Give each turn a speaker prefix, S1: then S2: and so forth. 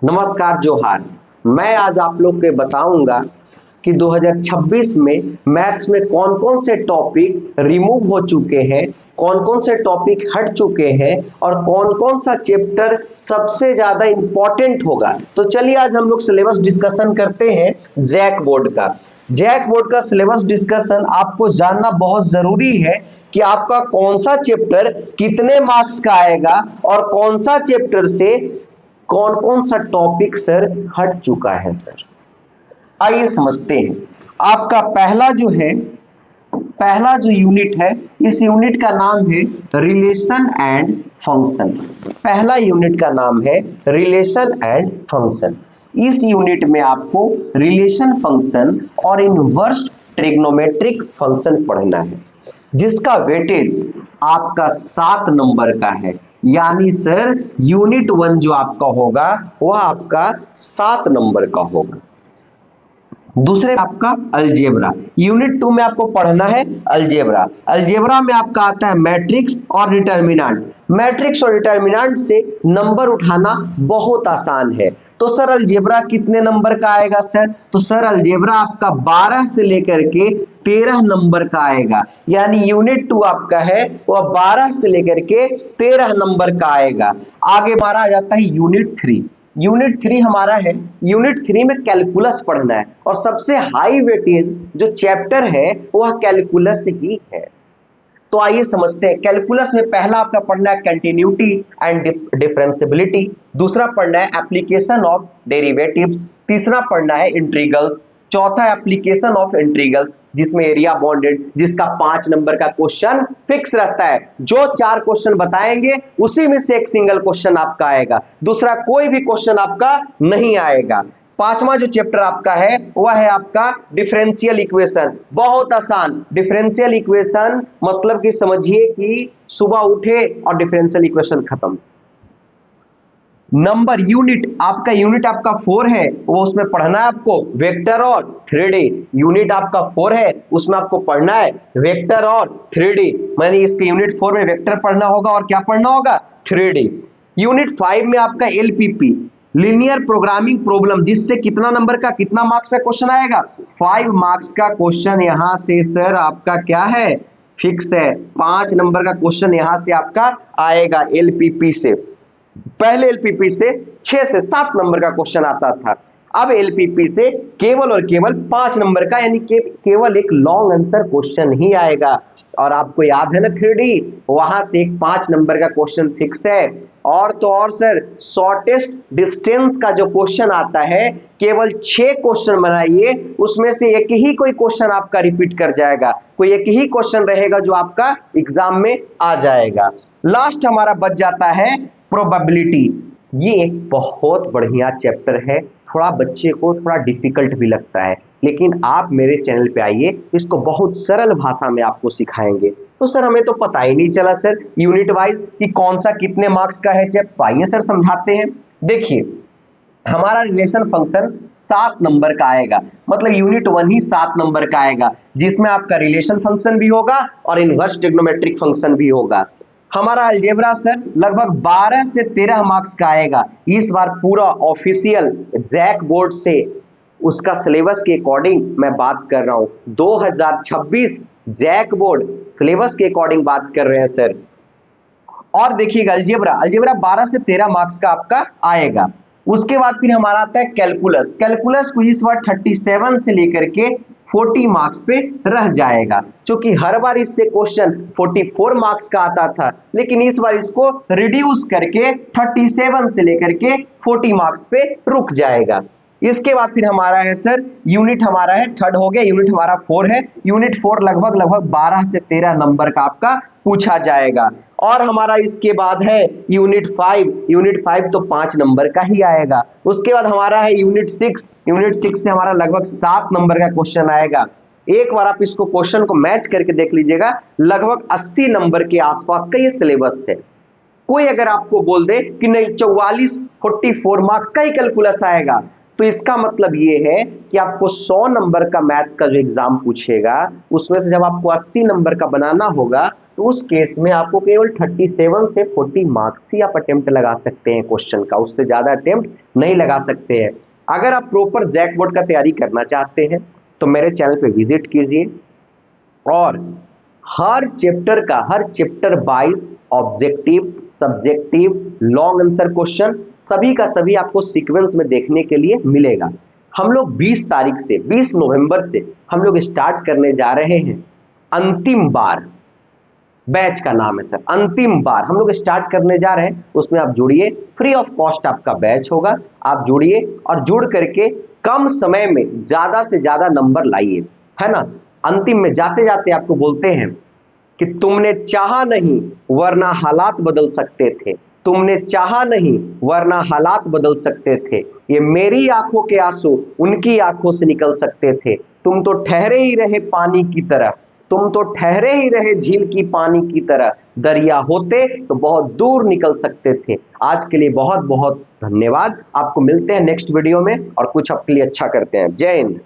S1: नमस्कार जोहार। मैं आज आप लोग के बताऊंगा कि 2026 में मैथ्स में कौन कौन से टॉपिक रिमूव हो चुके हैं, कौन कौन से टॉपिक हट चुके हैं और कौन कौन सा चैप्टर सबसे ज्यादा इंपॉर्टेंट होगा। तो चलिए आज हम लोग सिलेबस डिस्कशन करते हैं जैक बोर्ड का। जैक बोर्ड का सिलेबस डिस्कशन आपको जानना बहुत जरूरी है कि आपका कौन सा चैप्टर कितने मार्क्स का आएगा और कौन सा चैप्टर से कौन कौन सा टॉपिक सर हट चुका है। सर आइए समझते हैं। आपका पहला जो यूनिट है, इस यूनिट का नाम है रिलेशन एंड फंक्शन। पहला यूनिट का नाम है रिलेशन एंड फंक्शन। इस यूनिट में आपको रिलेशन फंक्शन और इनवर्स ट्रिग्नोमेट्रिक फंक्शन पढ़ना है, जिसका वेटेज आपका 7 नंबर का है। यानी सर यूनिट 1 जो आपका होगा वह आपका 7 नंबर का होगा। दूसरे आपका अलजेब्रा, यूनिट 2 में आपको पढ़ना है अलजेब्रा। अलजेब्रा में आपका आता है मैट्रिक्स और डिटर्मिनेंट। मैट्रिक्स और डिटर्मिनेंट से नंबर उठाना बहुत आसान है। तो सर अलजेब्रा कितने नंबर का आएगा सर? तो सर अलजेब्रा आपका 12 से लेकर के 13 नंबर का आएगा। यानी यूनिट 2 आपका है वह 12 से लेकर के 13 नंबर का आएगा। आगे हमारा आ जाता है यूनिट 3। यूनिट 3 हमारा है, यूनिट 3 में कैलकुलस पढ़ना है और सबसे हाई वेटेज जो चैप्टर है वह कैलकुलस ही है। तो आइए समझते हैं। कैलकुलस में पहला आपका पढ़ना है कंटिन्यूटी एंड डिफरेंशियबिलिटी, दूसरा पढ़ना है एप्लीकेशन ऑफ डेरिवेटिव्स, तीसरा पढ़ना है इंटीग्रल्स, चौथा एप्लीकेशन ऑफ इंटीग्रल्स जिसमें एरिया बाउंडेड, जिसका 5 नंबर का क्वेश्चन फिक्स रहता है। जो 4 क्वेश्चन बताएंगे उसी में से एक सिंगल क्वेश्चन आपका आएगा, दूसरा कोई भी क्वेश्चन आपका नहीं आएगा। पांचवा जो चैप्टर आपका है वह है आपका डिफरेंशियल इक्वेशन। बहुत आसान डिफरेंशियल इक्वेशन, मतलब कि समझिए कि सुबह उठे और डिफरेंशियल इक्वेशन खत्म। नंबर यूनिट आपका 4 है, वो उसमें पढ़ना है आपको वेक्टर और 3D। यूनिट आपका 4 है, उसमें आपको पढ़ना है वेक्टर और 3D। माने इसके यूनिट 4 में वेक्टर पढ़ना होगा और क्या पढ़ना होगा? 3D। यूनिट 5 में आपका LPP, लीनियर प्रोग्रामिंग प्रॉब्लम, जिससे कितना नंबर का कितना मार्क्स का क्वेश्चन आएगा? 5 मार्क्स का क्वेश्चन यहां से सर आपका क्या है? फिक्स है। 5 नंबर का क्वेश्चन यहां से आपका आएगा LPP से। पहले LPP से 6 से 7 नंबर का क्वेश्चन आता था, अब LPP से केवल और केवल 5 नंबर का, यानी केवल एक लॉन्ग आंसर क्वेश्चन ही आएगा। और आपको याद है ना 3D, वहां से एक 5 नंबर का क्वेश्चन फिक्स है। और तो और सर शॉर्टेस्ट डिस्टेंस का जो क्वेश्चन आता है, केवल 6 क्वेश्चन बनाइए, उसमें से एक ही कोई क्वेश्चन आपका रिपीट कर जाएगा, कोई एक ही क्वेश्चन रहेगा जो आपका एग्जाम में आ जाएगा। लास्ट हमारा बच जाता है प्रोबेबिलिटी। ये एक बहुत बढ़िया चैप्टर है, थोड़ा बच्चे को थोड़ा डिफिकल्ट भी लगता है, लेकिन आप मेरे चैनल पे आइए, इसको बहुत सरल भाषा में आपको सिखाएंगे। तो सर हमें तो पता ही नहीं चला सर यूनिट वाइज कि कौन सा कितने मार्क्स का है चैप्टर। आइए सर समझाते हैं। देखिए हमारा रिलेशन फंक्शन 7 नंबर का आएगा, मतलब यूनिट 1 ही 7 नंबर का आएगा, जिसमें आपका रिलेशन फंक्शन भी होगा और इनवर्स ट्रिग्नोमेट्रिक फंक्शन भी होगा। हमारा अलजेब्रा सर लगभग 12 से 13 मार्क्स का आएगा। इस बार पूरा ऑफिशियल जैक बोर्ड से उसका सिलेबस के अकॉर्डिंग मैं बात कर रहा हूं। 2026 जैक बोर्ड सिलेबस के अकॉर्डिंग बात कर रहे हैं सर। और देखिएगा अलजेब्रा 12 से 13 मार्क्स का आपका आएगा। उसके बाद फिर हमारा आता है कैलकुलस। कैलकुलस को इस बार 37 से लेकर के 40 मार्क्स पे रह जाएगा, क्योंकि हर बार इससे क्वेश्चन 44 मार्क्स का आता था, लेकिन इस बार इसको रिड्यूस करके 37 से लेकर के 40 मार्क्स पे रुक जाएगा। इसके बाद फिर हमारा है सर यूनिट, हमारा है थर्ड हो गया, यूनिट हमारा 4 है। यूनिट 4 लगभग 12 से 13 नंबर का आपका पूछा जाएगा। और हमारा इसके बाद है यूनिट 5। यूनिट 5 तो 5 नंबर का ही आएगा। उसके बाद हमारा है यूनिट 6। यूनिट 6 से हमारा लगभग 7 नंबर का क्वेश्चन आएगा। एक बार आप इसको क्वेश्चन को मैच करके देख लीजिएगा, लगभग 80 नंबर के आसपास का ये सिलेबस है। कोई अगर आपको बोल दे कि नहीं 44 मार्क्स का ही कैलकुलस आएगा, तो इसका मतलब ये है कि आपको 100 नंबर का मैथ का जो एग्जाम पूछेगा, उसमें से जब आपको 80 नंबर का बनाना होगा, तो उस केस में आपको केवल 37 से 40 मार्क्स ही आप अटेम्प्ट लगा सकते हैं क्वेश्चन का, उससे ज्यादा अटेम्प्ट नहीं लगा सकते हैं। अगर आप प्रॉपर जैक बोर्ड का तैयारी करना चाहते हैं तो मेरे चैनल पे विजिट कीजिए और हर chapter wise objective, subjective, long answer question सभी का सभी आपको सीक्वेंस में देखने के लिए मिलेगा। हम लोग 20 तारीख से 20 नवंबर से हम लोग स्टार्ट करने जा रहे हैं अंतिम बार, बैच का नाम है सर अंतिम बार हम लोग स्टार्ट करने जा रहे हैं। उसमें आप जुड़िए, फ्री ऑफ कॉस्ट आपका बैच होगा, आप जुड़िए और जुड़ करके कम समय में ज्यादा से ज्यादा नंबर लाइए, है ना। अंतिम में जाते जाते आपको बोलते हैं कि तुमने चाहा नहीं वरना हालात बदल सकते थे, तुमने चाहा नहीं वरना हालात बदल सकते थे, ये मेरी आंखों के आंसू उनकी आंखों से निकल सकते थे, तुम तो ठहरे ही रहे पानी की तरह, तुम तो ठहरे ही रहे झील की पानी की तरह, दरिया होते तो बहुत दूर निकल सकते थे। आज के लिए बहुत बहुत धन्यवाद, आपको मिलते हैं नेक्स्ट वीडियो में और कुछ आपके लिए अच्छा करते हैं। जय हिंद।